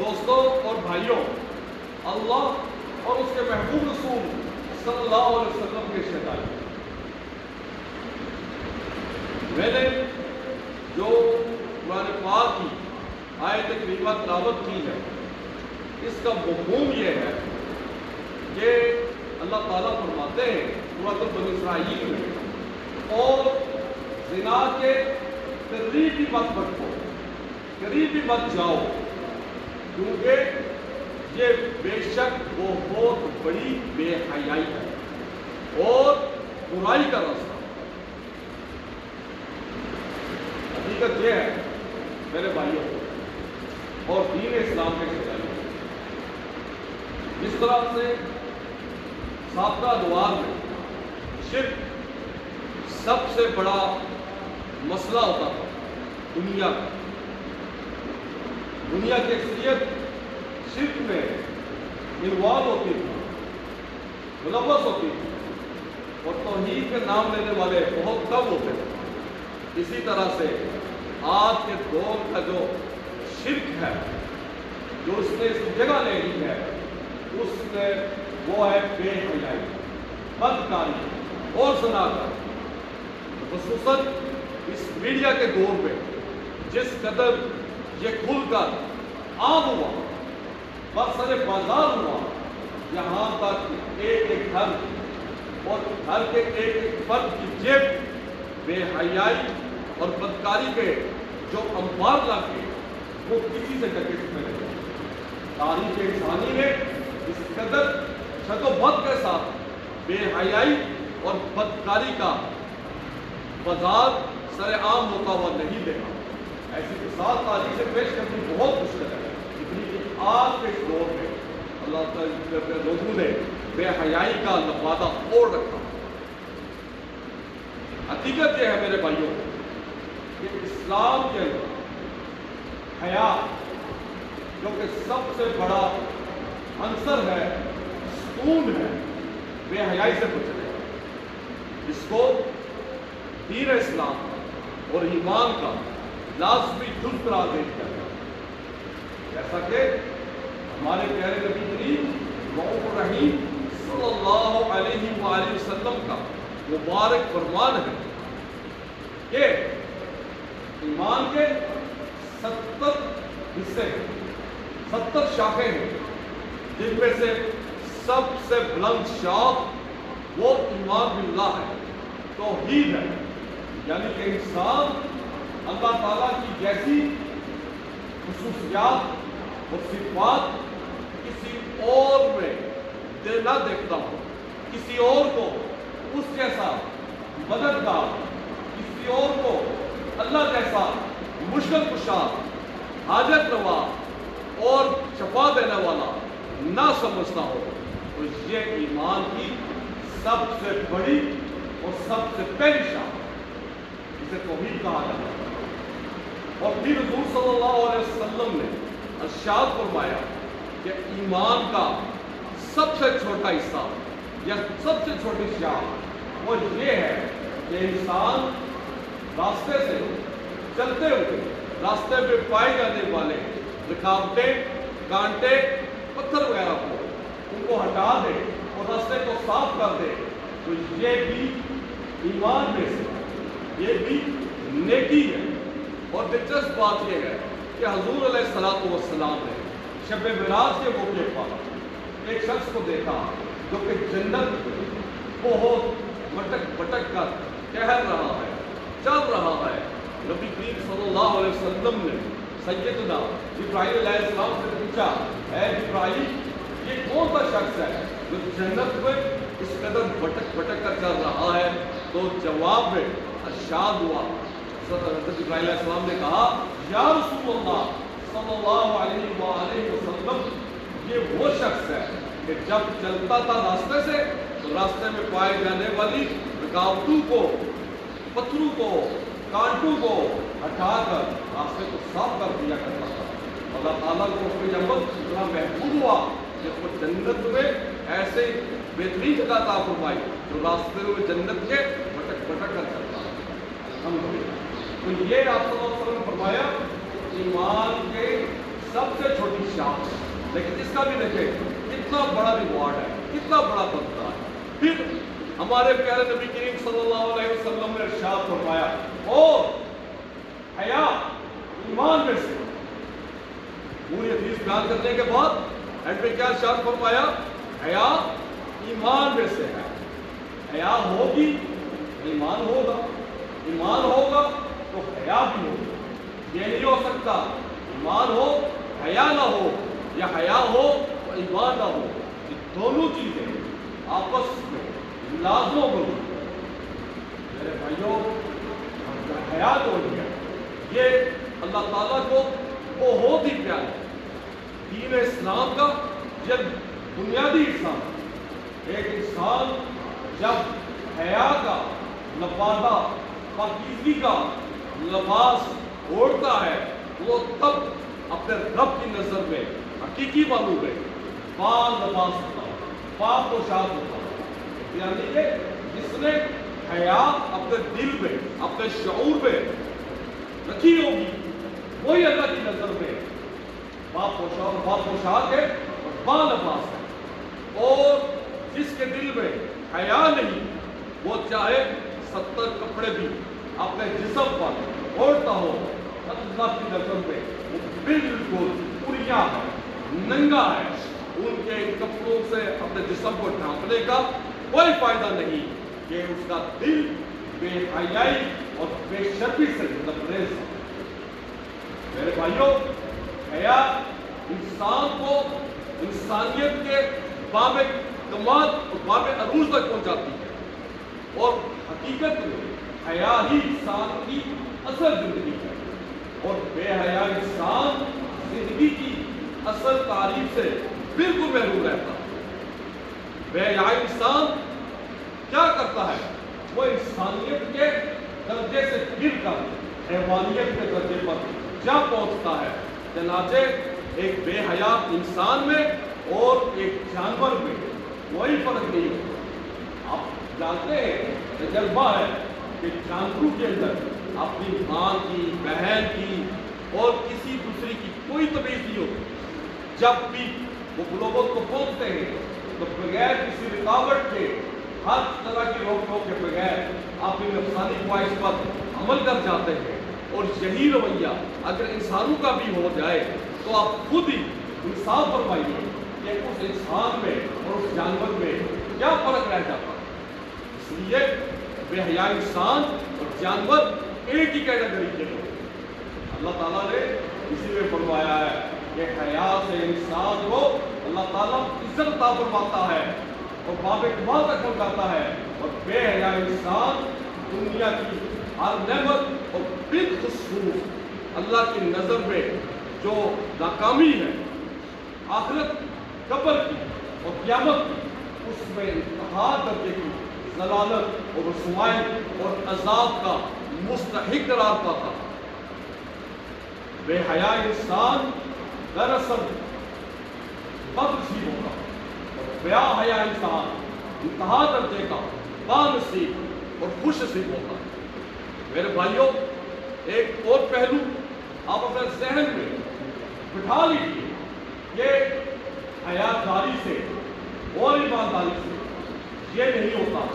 دوستوں اور بھائیوں، اللہ اور اس کے محبوب رسول صلی اللہ علیہ وسلم کے شہدائی، میں نے جو قرآن پاک کی آیت کریمہ تلاوت کی ہے، اس کا مفہوم یہ ہے کہ اللہ تعالیٰ فرماتے ہیں سورۃ بنی اسرائیل میں، اور زنا کے قریب بھی مت بڑھو، قریب بھی مت جاؤ، کیونکہ یہ بے شک بہت بڑی بے حیائی ہے اور برائی کا راستہ۔ حقیقت یہ ہے میرے بھائیوں اور دین اسلام کے شہدائیوں، جس طرح سے سابقہ ادوار میں شرک سب سے بڑا مسئلہ ہوتا تھا دنیا کا، دنیا کی اکثریت شرک میں انوالو ہوتی تھی، ملوث ہوتی تھی، اور توحید کے نام لینے والے بہت کم ہوتے تھے۔ اسی طرح سے آج کے دور کا جو شرک ہے، جو اس نے اس جگہ لے لی ہے، اس میں وہ ہے بے حیائی، بدکاری اور زناکاری۔ خصوصاً اس میڈیا کے دور میں جس قدر یہ کھل کر عام ہوا، برسر بازار ہوا، یہاں تک ایک ایک گھر اور گھر کے ایک ایک فرد کی جیب بے حیائی اور بدکاری کے جو انبار لاتے وہ کسی سے ڈکے میں نہیں۔ تاریخ انسانی نے اس قدر شد و بد کے ساتھ بے حیائی اور بدکاری کا بازار سر عام ہوتا ہوا نہیں دیکھا۔ ایسی مثال تاریخ سے پیش کرنی بہت مشکل ہے، لیکن آج کے اس دور میں اللہ تعالیٰ کے لوگوں نے بے حیائی کا لبادہ اوڑھ رکھا۔ حقیقت یہ ہے میرے بھائیوں کہ اسلام کے اندر حیا جو کہ سب سے بڑا عنصر ہے، ستون ہے، بے حیائی سے بچنے کا، اس کو دین اسلام اور ایمان کا لازمی جز قرار دے دیا گیا، جیسا کہ ہمارے پیارے نبی کریم رؤوف الرحیم صلی اللہ علیہ وآلہ وسلم کا مبارک فرمان ہے کہ ایمان کے 70 حصے ہیں، 70 شاخیں ہیں، جن میں سے سب سے بلند شاخ وہ ایمان باللہ ہے، توحید ہے، یعنی کہ انسان اللہ تعالیٰ کی جیسی خصوصیات اور صفات کسی اور میں نہ دیکھتا ہو، کسی اور کو اس جیسا مددگار، کسی اور کو اللہ جیسا مشکل کشا، حاجت روا اور شفا دینے والا نہ سمجھتا ہو، تو یہ ایمان کی سب سے بڑی اور سب سے پہلی شان، اسے توحید کہا جاتا ہے۔ اور پھر حضور صلی اللہ علیہ وسلم نے ارشاد فرمایا کہ ایمان کا سب سے چھوٹا حصہ یا سب سے چھوٹی شان وہ یہ ہے کہ انسان راستے سے چلتے ہوئے راستے میں پائے جانے والے رکاوٹیں، کانٹے، پتھر وغیرہ ان کو ہٹا دے اور راستے کو صاف کر دے، تو یہ بھی ایمان میں سے، یہ بھی نیکی ہے۔ اور دلچسپ بات یہ ہے کہ حضور علیہ السلام نے شب معراج کے موقع پر ایک شخص کو دیکھا جو کہ جنت بہت بھٹک بھٹک کر ٹہل رہا ہے، چل رہا ہے۔ نبی کریم صلی اللہ علیہ وسلم نے سیدنا جبرائیل علیہ السلام سے پوچھا، اے جبرائیل، یہ کون سا شخص ہے جو جنت میں اس قدر بھٹک بھٹک کر چل رہا ہے؟ تو جواب میں ارشاد ہوا، حضرت جبرائیل علیہ السلام نے کہا، یا رسول اللہ صلی اللہ علیہ وآلہ وسلم، یہ وہ شخص ہے کہ جب چلتا تھا راستے سے تو راستے میں پائے جانے والی رکاوٹوں کو، پتھروں کو، کانٹوں کو ہٹا کر راستے کو صاف کر دیا کرتا تھا۔ اللہ تعالیٰ کو اس میں عمل اتنا محبوب ہوا کہ اس کو جنت میں ایسے بہترین جگہ عطا فرمائی جو راستے میں جنت کے بھٹک بھٹک کر چلتا ہے۔ الحمدللہ۔ تو یہ آپ صلی اللہ علیہ وسلم نے فرمایا ایمان کے سب سے چھوٹی شان لیکن اس کا بھی دیکھیں کتنا بڑا ریوارڈ ہے، کتنا بڑا بدلہ ہے۔ پھر ہمارے پیارے نبی کریم صلی اللہ علیہ وسلم نے ارشاد فرمایا اور حیا ایمان میں سے، پوری حدیث بیان کرنے کے بعد اینڈ میں کیا ارشاد فرمایا؟ حیا ایمان میں سے ہے۔ حیا ہوگی ایمان ہوگا، ایمان ہوگا تو حیا بھی ہوگی۔ یہ نہیں ہو سکتا ایمان ہو حیا نہ ہو، یا حیا ہو تو ایمان نہ ہو۔ یہ دونوں چیزیں آپس میں لازم ہوگی۔ میرے بھائیوں، حیا جو ہے یہ اللہ تعالیٰ کو بہت ہی پیارا ہے۔ دین اسلام کا یہ بنیادی حصہ، ایک انسان جب حیا کا لبادہ پاکیزگی کا لباس اوڑھتا ہے وہ تب اپنے رب کی نظر میں حقیقی معلوم ہے، پاک لباس ہوتا ہے، پاک پوشاک ہوتا ہے۔ یعنی کہ جس نے حیا اپنے دل میں، اپنے شعور میں رکھی ہوگی وہی اللہ کی نظر میں پاک پوشاک ہے اور پاک لباس ہے۔ اور جس کے دل میں حیا نہیں، وہ چاہے 70 کپڑے بھی اپنے جسم پر اوڑھتا ہو، اللہ کی نظر میں وہ بالکل پوریا ہے، ننگا ہے۔ ان کے کپڑوں سے اپنے جسم کو ڈھانپنے کا کوئی فائدہ نہیں کہ اس کا دل بے حیائی اور بے شرمی سے لبریز ہے۔ میرے بھائیوں، حیا انسان کو انسانیت کے باب کمال اور باب عروج تک پہنچاتی ہے، اور حقیقت میں حیا ہی انسان کی اصل زندگی ہے، اور بے حیا انسان زندگی کی اصل تعریف سے بالکل محروم رہتا ہے۔ بے حیا انسان کیا کرتا ہے؟ وہ انسانیت کے درجے سے گر کر حیوانیت کے درجے پر جا پہنچتا ہے۔ چنانچہ ایک بے حیا انسان میں اور ایک جانور میں کوئی فرق نہیں ہوتا۔ آپ جانتے ہیں، تجربہ ہے کہ جانوروں کے اندر اپنی ماں کی، بہن کی اور کسی دوسری کی کوئی تمیز نہیں ہوتی۔ جب بھی وہ گلوبل کو پہنچتے ہیں تو بغیر کسی رکاوٹ کے، ہر طرح کی روک ٹوک کے بغیر اپنی نفسانی خواہش پر عمل کر جاتے ہیں۔ اور یہی رویہ اگر انسانوں کا بھی ہو جائے تو آپ خود ہی انصاف فرمائیے کہ اس انسان میں اور اس جانور میں کیا فرق رہ جاتا ہے۔ اس لیے بے حیا انسان اور جانور ایک ہی کیٹیگری کے لوگ۔ اللہ تعالیٰ نے اسی میں فرمایا ہے کہ حیا سے انسان کو اللہ تعالیٰ عزت عطا فرماتا ہے اور باب کمال تک پہنچاتا ہے، اور بے حیا انسان دنیا کی ہر نعمت اور بالخصوص اللہ کی نظر میں جو ناکامی ہے، آخرت، قبر کی اور قیامت کی، اس میں انتہا درجے کی ضلالت اور رسوائی اور عذاب کا مستحق قرار پاتا ہے۔ بے حیا انسان دراصل بدنصیب ہوگا، اور بے حیا انسان انتہا درجے کا بانصیب اور خوش نصیب ہوتا ہے۔ میرے بھائیوں، ایک اور پہلو آپ اپنے ذہن میں بٹھا لیجیے کہ حیاداری سے اور ایمانداری سے یہ نہیں ہوتا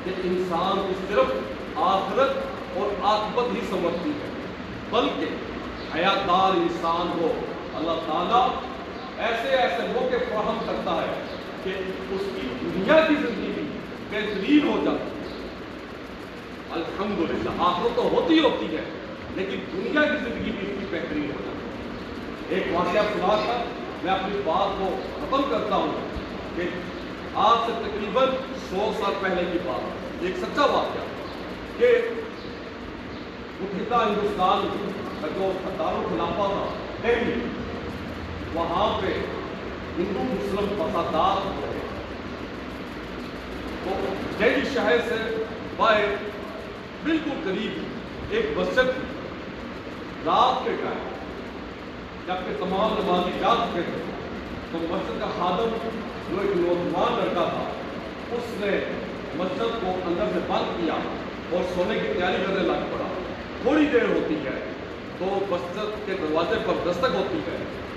کہ انسان کی صرف آخرت اور عاقبت ہی سمجھتی ہے، بلکہ حیادار انسان کو اللہ تعالیٰ ایسے ایسے موقع فراہم کرتا ہے کہ اس کی دنیا کی زندگی بہترین ہو جاتی ہے۔ الحمدللہ آخرت تو ہوتی ہے، لیکن دنیا کی زندگی بھی اس کی بہترین ہو جاتی ہے۔ ایک واقعہ سنا کر میں اپنی بات کو ختم کرتا ہوں کہ آج سے تقریباً 100 سال پہلے کی بات، ایک سچا واقعہ کہ متحدہ ہندوستان کا جو دارالخلافہ تھا دہلی، وہاں پہ ہندو مسلم فسادات ہو رہے، تو دہلی شہر سے باہر بالکل قریب ایک مسجد تھی۔ رات کے ٹائم جبکہ تمام نمازی جا چکے تھے تو مسجد کا خادم جو ایک نوجوان لڑکا تھا، اس نے مسجد کو اندر سے بند کیا اور سونے کی تیاری کرنے لگ پڑا۔ تھوڑی دیر ہوتی ہے تو مسجد کے دروازے پر دستک ہوتی ہے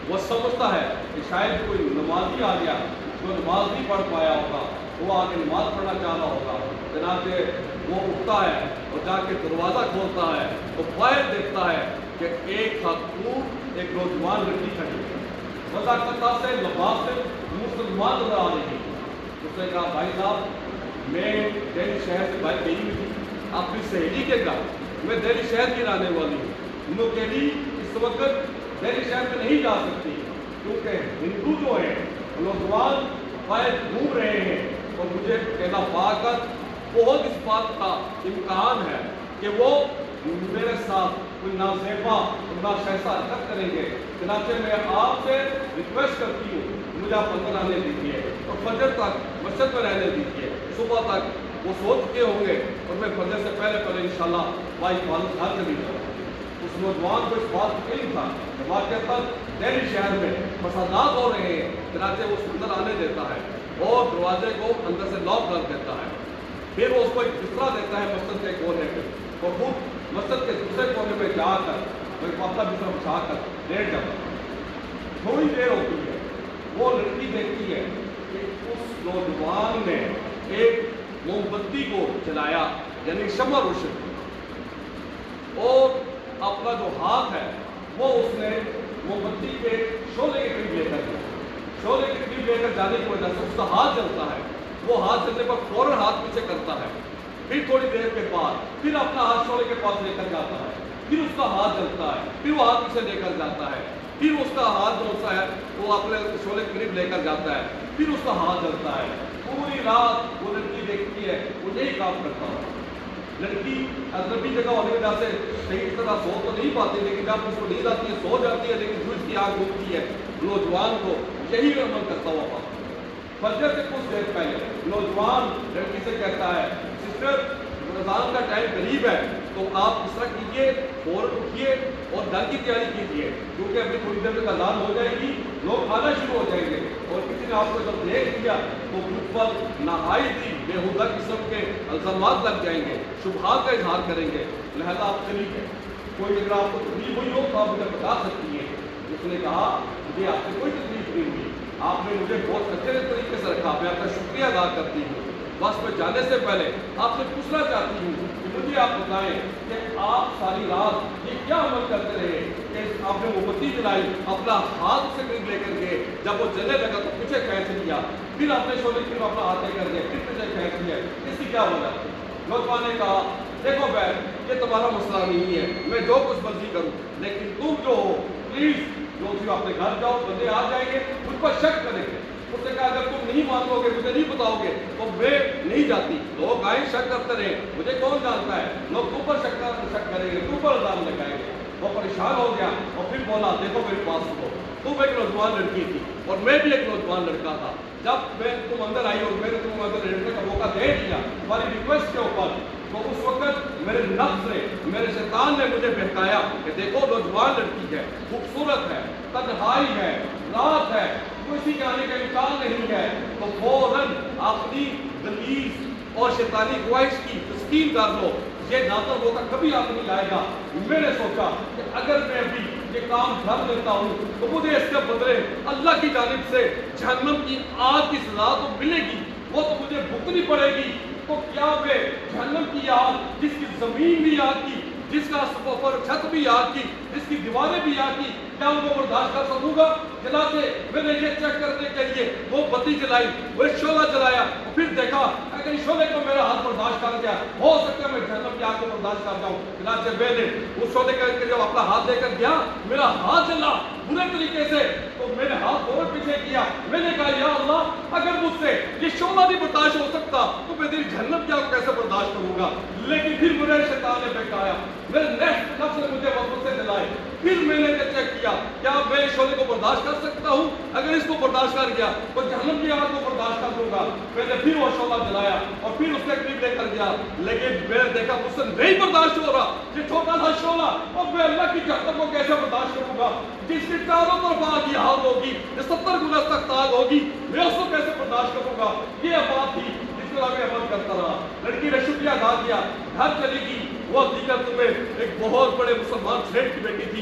وہ سمجھتا ہے کہ شاید کوئی نمازی آ گیا جو نماز نہیں پڑھ پایا ہوگا، وہ آگے نماز پڑھنا چاہ رہا ہوگا، چنانچہ وہ اٹھتا ہے اور جا کے دروازہ کھولتا ہے تو باہر دیکھتا ہے کہ ایک خاتون ایک نوجوان لڑکی کھڑی ہے، وضاحت سے لباس سے مسلمان نظر آ رہی ہے۔ اس نے کہا بھائی صاحب میں دہلی شہر سے باہر گئی ہوئی تھی اپنی سہیلی کے گھر، میں دہلی شہر کی رہنے والی ہوں، نوکری اس وقت دہلی شہر میں نہیں جا سکتی کیونکہ ہندو جو ہیں نوجوان باہر گھوم رہے ہیں اور مجھے کہنا پا کر بہت اس بات کا امکان ہے کہ وہ میرے ساتھ کوئی نازیبا اور ناشائستہ حرکت کریں گے، چنانچہ میں آپ سے ریکویسٹ کرتی ہوں مجھے آپ اندر آنے دیجیے اور فجر تک مسجد میں رہنے دیجیے، صبح تک وہ سو چکے ہوں گے اور میں فجر سے پہلے انشاءاللہ وائی والد گھر چلی جاؤں۔ اس نوجوان کو اس بات کا علم تھا کہ واقعہ دہلی شہر میں فسادات ہو رہے ہیں، چنانچہ وہ اس کو اندر آنے دیتا ہے اور دروازے کو اندر سے لاک کر دیتا ہے۔ پھر وہ اس کو ایک بسترا دیتا ہے مسجد کے کونے میں، اور خود مسجد کے دوسرے کونے میں جا کر وہ ایک اپنا بسترا بچھا کر لیٹ جاتا ہے۔ تھوڑی دیر ہوتی ہے، وہ لڑکی دیکھتی ہے کہ اس نوجوان نے ایک موم بتی کو جلایا، یعنی شمع روشن کی، اور اپنا جو ہاتھ ہے وہ اس نے موم بتی کے شعلے کے قریب لے کر گیا۔ شعلے کے قریب لے کر جانے کی وجہ سے اس کا ہاتھ جلتا ہے، وہ ہاتھ جلنے پر فوراً ہاتھ پیچھے کرتا ہے، پھر تھوڑی دیر کے بعد پھر اپنا ہاتھ شعلے کے پاس لے کر جاتا ہے، پھر اس کا ہاتھ جلتا ہے، پھر وہ ہاتھ پیچھے لے کر جاتا ہے، پھر اس کا ہاتھ جو ہوتا ہے وہ اپنے شعلے کے قریب لے کر جاتا ہے، پھر اس کا ہاتھ جلتا ہے۔ پوری رات وہ لڑکی دیکھتی ہے وہ یہی کام کرتا ہے۔ لڑکی اجنبی جگہ ہونے کی وجہ سے صحیح طرح سو تو نہیں پاتی، لیکن جب اس کو نیند آتی ہے سو جاتی ہے، لیکن جو اس کی آنکھ گھومتی ہے نوجوان کو یہی عمل کرتا ہوا پاتا ہے۔ فجر سے کچھ دیر پہلے نوجوان لڑکی سے کہتا ہے سسٹر رمضان کا ٹائم قریب ہے تو آپ اس طرح کیجیے، فوراً اٹھیے اور گھر کی تیاری کیجیے کیونکہ ابھی تھوڑی دیر میں اذان ہو جائے گی، لوگ کھانا شروع ہو جائیں گے، اور کسی نے آپ کو جب دیکھ لیا تو مجھ پر نہایت ہی بےہودہ قسم کے الزامات لگ جائیں گے، شبہات کا اظہار کریں گے، لہذا آپ چلی گئے، کوئی اگر آپ کو تکلیف ہوئی ہو تو آپ مجھے بتا سکتی ہیں۔ اس نے کہا مجھے آپ سے کوئی تکلیف نہیں ہوئی، آپ نے مجھے بہت اچھے طریقے سے رکھا، میں آپ کا شکریہ ادا کرتی ہوں، بس میں جانے سے پہلے آپ سے پوچھنا چاہتی ہوں کہ مجھے آپ بتائیں کہ آپ ساری رات یہ کیا عمل کرتے رہے کہ آپ نے موم بتی جلائی، اپنا ہاتھ سے قریب لے کر گئے، جب وہ جلنے لگا تو پیچھے کھینچ لیا، پھر آپ نے شعلے کی طرف اپنا ہاتھ لے کر گئے، پھر پیچھے کھینچ لیا، اس کی کیا وجہ؟ نوجوان نے کہا دیکھو بہن یہ تمہارا مسئلہ نہیں ہے، میں جو کچھ مرضی کروں، لیکن تم جو ہو پلیز جو اپنے گھر جاؤ، بندے آ جائیں گے مجھ پر شک کریں گے۔ اس نے کہا اگر تم نہیں مانو گے، مجھے نہیں بتاؤ گے تو میں نہیں جاتی، لوگ آئیں شک کرتے رہے، مجھے کون جانتا ہے، لوگ تم پر شک کریں گے، تم پر الزام لگائیں گے۔ وہ پریشان ہو گیا اور پھر بولا دیکھو میرے پاس سنو، تم ایک نوجوان لڑکی تھی اور میں بھی ایک نوجوان لڑکا تھا، جب میں تم اندر آئی اور میں نے تم اندر لیٹنے کا موقع دے دیا تمہاری ریکویسٹ کے اوپر، تو اس وقت میرے نفس نے، میرے شیطان نے مجھے بہکایا کہ دیکھو نوجوان لڑکی ہے، خوبصورت ہے، تنہائی ہے، رات ہے، کسی کے آنے کا امکان نہیں ہے، تو فوراً اپنی غلیظ اور شیطانی خواہش کی تسکین کر لو، یہ ناظر موقع کبھی آپ نہیں آئے گا۔ میں نے سوچا کہ اگر میں ابھی یہ کام کر لیتا ہوں تو مجھے اس کے بدلے اللہ کی جانب سے جہنم کی آگ کی سزا تو ملے گی، وہ تو مجھے بھگتنی پڑے گی، تو کیا میں جہنم کی آگ جس کی زمین بھی آگ کی، جس کا اوپر چھت بھی آگ کی، جس کی دیواریں بھی آگ کی، کیا ان کو برداشت کر سکوں گا؟ چنانچہ میں نے یہ چیک کرنے کے لیے وہ بتی جلائی، وہ شعلہ جلایا، اور پھر دیکھا اگر اس شعلے کو میرا ہاتھ برداشت کر گیا ہو سکتا ہے میں جہنم کی آگ کو برداشت کر جاؤں۔ چنانچہ میں نے اس شعلے کے جب اپنا ہاتھ دے کر گیا میرا ہاتھ جلا برے طریقے سے، تو میں نے ہاتھ فوراً پیچھے کیا، میں نے کہا یا اللہ اگر مجھ سے یہ شعلہ نہیں برداشت ہو سکتا تو میں تیری جہنم کی آگ کو کیسے برداشت کروں گا؟ لیکن پھر مجھے شیطان نے بہکایا، میرے نفس نے مجھے وسوسے دلائے، پھر میں نے چیک کیا کیا میں اس شعلے کو برداشت کر سکتا ہوں؟ اگر اس کو برداشت کر گیا تو جہنم کی آگ کو برداشت کر لوں گا۔ میں نے پھر وہ شعلہ جلایا اور پھر اس کے قریب لے کر گیا، لیکن میں نے دیکھا مجھ سے نہیں برداشت ہو رہا، یہ چھوٹا سا شعلہ، اور میں اللہ کی جہنم کو کیسے برداشت کروں گا؟ جس کی چاروں طرف آگ کی آگ ہوگی، 70 گنا تک آگ ہوگی، میں اس کو کیسے برداشت کروں گا؟ یہ بات تھی جس کو میں عمل کرتا رہا۔ لڑکی نے شکریہ ادا کیا، گھر چلی گئی۔ وہ دیگر تمہیں ایک بہت بڑے مسلمان شیخ کی بیٹی تھی،